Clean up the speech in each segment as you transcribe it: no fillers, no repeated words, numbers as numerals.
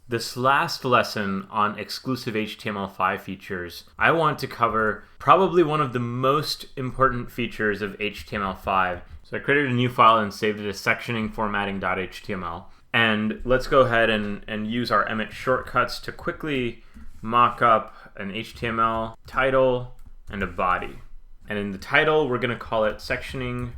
This last lesson on exclusive HTML5 features, I want to cover probably one of the most important features of HTML5. So I created a new file and saved it as sectioningformatting.html. And let's go ahead and use our Emmet shortcuts to quickly mock up an HTML title and a body. And in the title, we're going to call it sectioning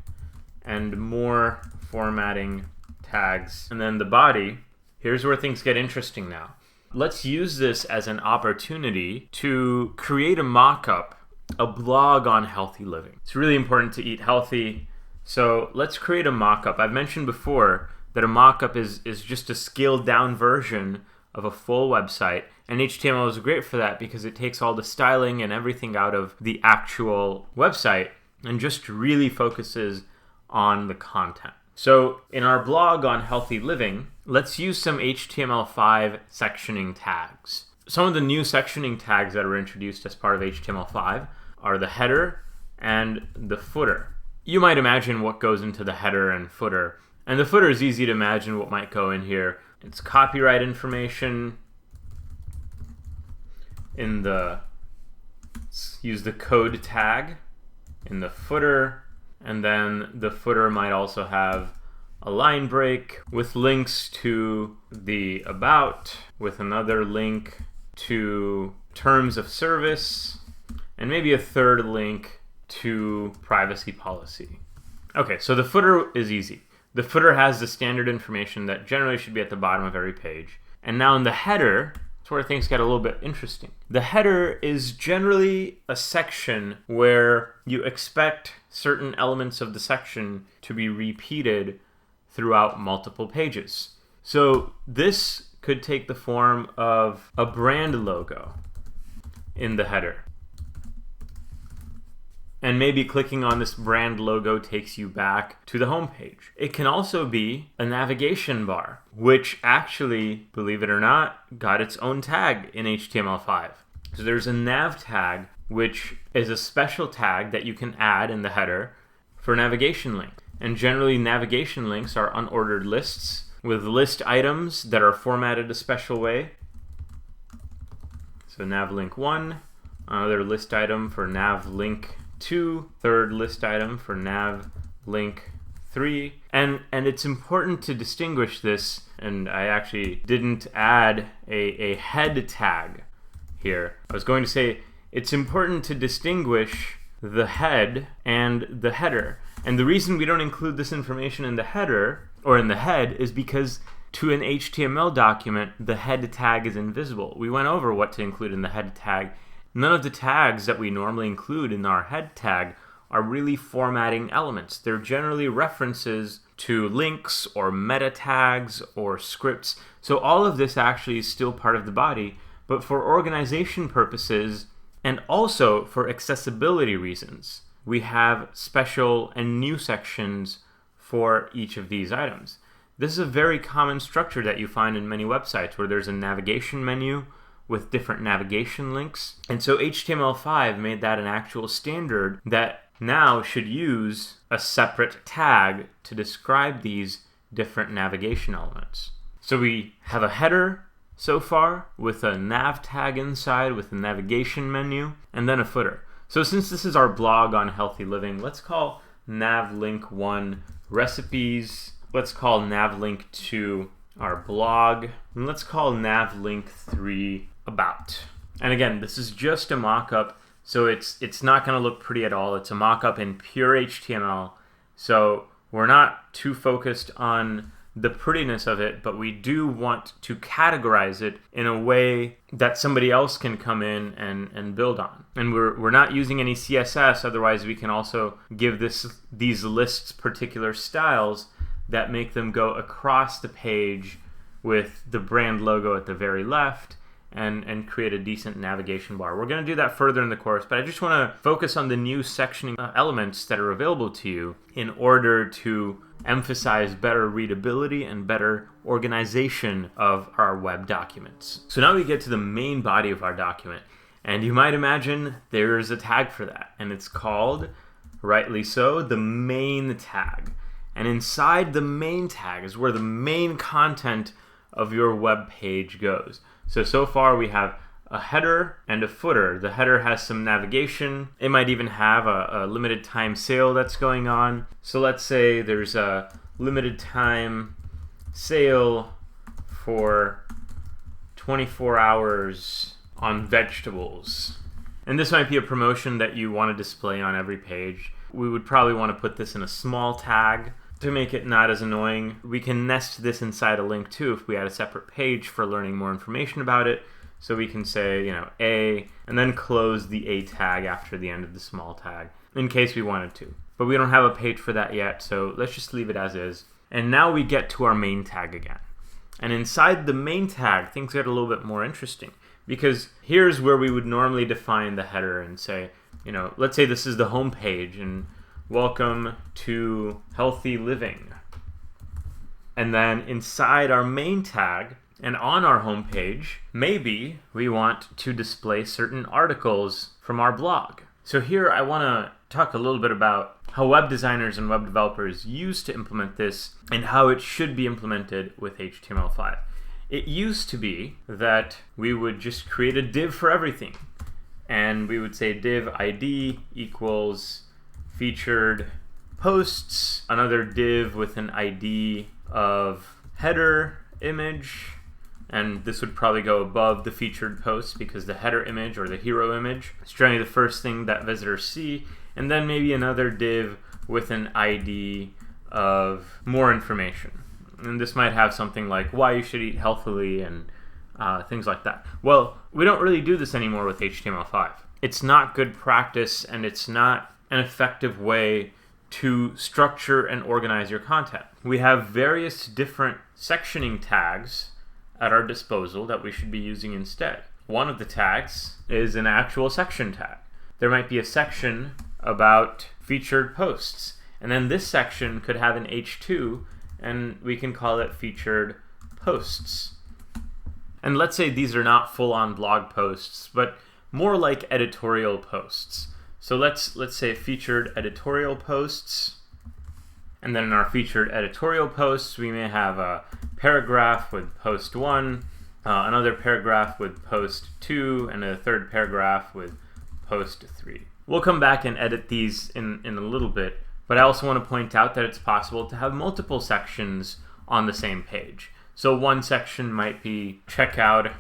and more formatting tags. And then the body, here's where things get interesting now. Let's use this as an opportunity to create a mock-up, a blog on healthy living. It's really important to eat healthy. So let's create a mock-up. I've mentioned before that a mock-up is just a scaled down version of a full website. And HTML is great for that because it takes all the styling and everything out of the actual website and just really focuses on the content. So in our blog on healthy living, let's use some HTML5 sectioning tags. Some of the new sectioning tags that are introduced as part of HTML5 are the header and the footer. You might imagine what goes into the header and footer. And the footer is easy to imagine what might go in here. It's copyright information. Use the code tag in the footer. And then the footer might also have a line break with links to the about, with another link to terms of service, and maybe a third link to privacy policy. Okay, so the footer is easy. The footer has the standard information that generally should be at the bottom of every page. And now in the header, that's where things get a little bit interesting. The header is generally a section where you expect certain elements of the section to be repeated throughout multiple pages. So this could take the form of a brand logo in the header. And maybe clicking on this brand logo takes you back to the home page. It can also be a navigation bar, which actually, believe it or not, got its own tag in HTML5. So there's a nav tag, which is a special tag that you can add in the header for navigation link. And generally, navigation links are unordered lists with list items that are formatted a special way. So nav link 1, another list item for nav link 2, third list item for nav link 3. And it's important to distinguish this, and I actually didn't add a head tag here. I was going to say it's important to distinguish the head and the header. And the reason we don't include this information in the header or in the head is because to an HTML document, the head tag is invisible. We went over what to include in the head tag. None of the tags that we normally include in our head tag are really formatting elements. They're generally references to links or meta tags or scripts. So all of this actually is still part of the body, but for organization purposes and also for accessibility reasons, we have special and new sections for each of these items. This is a very common structure that you find in many websites where there's a navigation menu with different navigation links. And so HTML5 made that an actual standard that now should use a separate tag to describe these different navigation elements. So we have a header so far with a nav tag inside with a navigation menu and then a footer. So since this is our blog on healthy living, let's call nav link 1 recipes. Let's call nav link 2 our blog. And let's call nav link 3 about. And again, this is just a mock-up, so it's not going to look pretty at all. It's a mock-up in pure HTML. So we're not too focused on the prettiness of it, but we do want to categorize it in a way that somebody else can come in and build on. And we're not using any CSS, otherwise we can also give these lists particular styles that make them go across the page with the brand logo at the very left and create a decent navigation bar. We're going to do that further in the course, but I just want to focus on the new sectioning elements that are available to you in order to emphasize better readability and better organization of our web documents. So now we get to the main body of our document, and you might imagine there's a tag for that, and it's called, rightly so, the main tag. And inside the main tag is where the main content of your web page goes. So far we have a header and a footer. The header has some navigation. It might even have a limited time sale that's going on. So let's say there's a limited time sale for 24 hours on vegetables. And this might be a promotion that you want to display on every page. We would probably want to put this in a small tag to make it not as annoying. We can nest this inside a link too if we had a separate page for learning more information about it. So we can say, A, and then close the A tag after the end of the small tag in case we wanted to. But we don't have a page for that yet, so let's just leave it as is. And now we get to our main tag again. And inside the main tag, things get a little bit more interesting, because here's where we would normally define the header and say, let's say this is the home page and welcome to healthy living. And then inside our main tag and on our home page, maybe we want to display certain articles from our blog. So here I want to talk a little bit about how web designers and web developers used to implement this and how it should be implemented with HTML5. It used to be that we would just create a div for everything. And we would say div ID equals featured posts, another div with an ID of header image, and this would probably go above the featured post because the header image or the hero image is generally the first thing that visitors see, and then maybe another div with an ID of more information. And this might have something like why you should eat healthily and things like that. Well, we don't really do this anymore with HTML5. It's not good practice, and it's not an effective way to structure and organize your content. We have various different sectioning tags at our disposal that we should be using instead. One of the tags is an actual section tag. There might be a section about featured posts, and then this section could have an H2, and we can call it featured posts. And let's say these are not full-on blog posts, but more like editorial posts. So let's say featured editorial posts, and then in our featured editorial posts we may have a paragraph with post 1, another paragraph with post 2, and a third paragraph with post 3. We'll come back and edit these in a little bit, but I also want to point out that it's possible to have multiple sections on the same page. So one section might be check out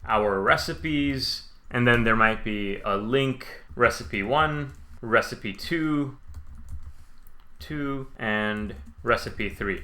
our recipes, and then there might be a link, recipe 1, recipe 2, and recipe 3.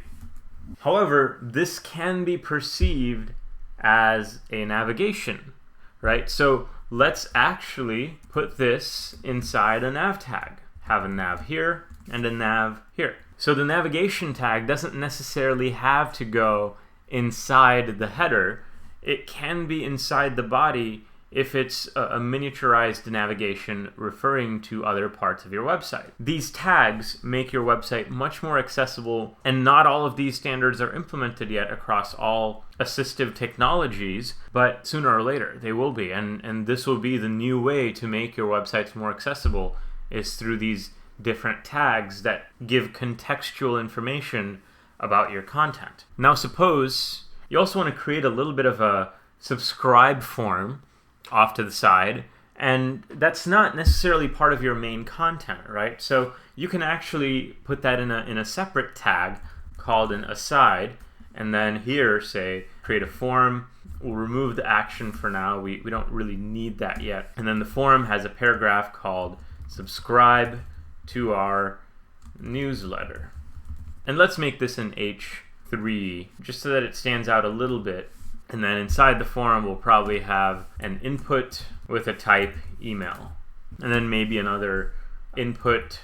However, this can be perceived as a navigation, right? So let's actually put this inside a nav tag. Have a nav here and a nav here. So the navigation tag doesn't necessarily have to go inside the header. It can be inside the body if it's a miniaturized navigation referring to other parts of your website. These tags make your website much more accessible, and not all of these standards are implemented yet across all assistive technologies, but sooner or later they will be, and this will be the new way to make your websites more accessible, is through these different tags that give contextual information about your content. Now suppose you also want to create a little bit of a subscribe form off to the side, and that's not necessarily part of your main content, right? So you can actually put that in a separate tag called an aside, and then here say create a form. We'll remove the action for now. We don't really need that yet. And then the form has a paragraph called subscribe to our newsletter. And let's make this an H3 just so that it stands out a little bit. And then inside the form we'll probably have an input with a type email, and then maybe another input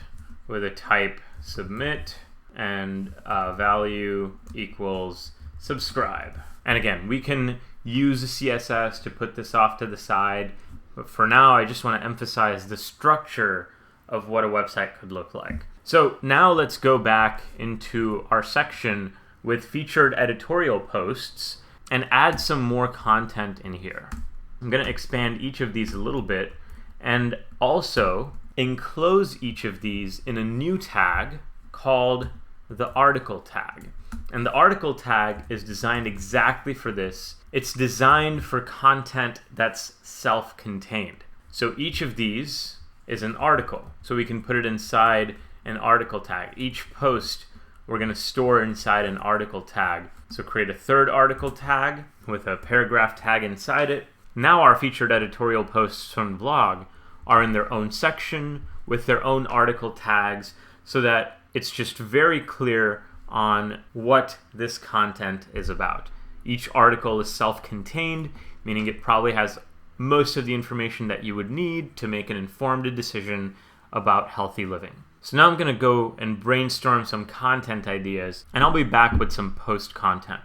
with a type submit, and value equals subscribe. And again, we can use CSS to put this off to the side, but for now I just want to emphasize the structure of what a website could look like. So now let's go back into our section with featured editorial posts and add some more content in here. I'm going to expand each of these a little bit and also enclose each of these in a new tag called the article tag. And the article tag is designed exactly for this. It's designed for content that's self-contained. So each of these is an article. So we can put it inside an article tag. Each post we're going to store inside an article tag. So create a third article tag with a paragraph tag inside it. Now our featured editorial posts from the blog are in their own section with their own article tags, so that it's just very clear on what this content is about. Each article is self-contained, meaning it probably has most of the information that you would need to make an informed decision about healthy living. So now I'm going to go and brainstorm some content ideas, and I'll be back with some post content.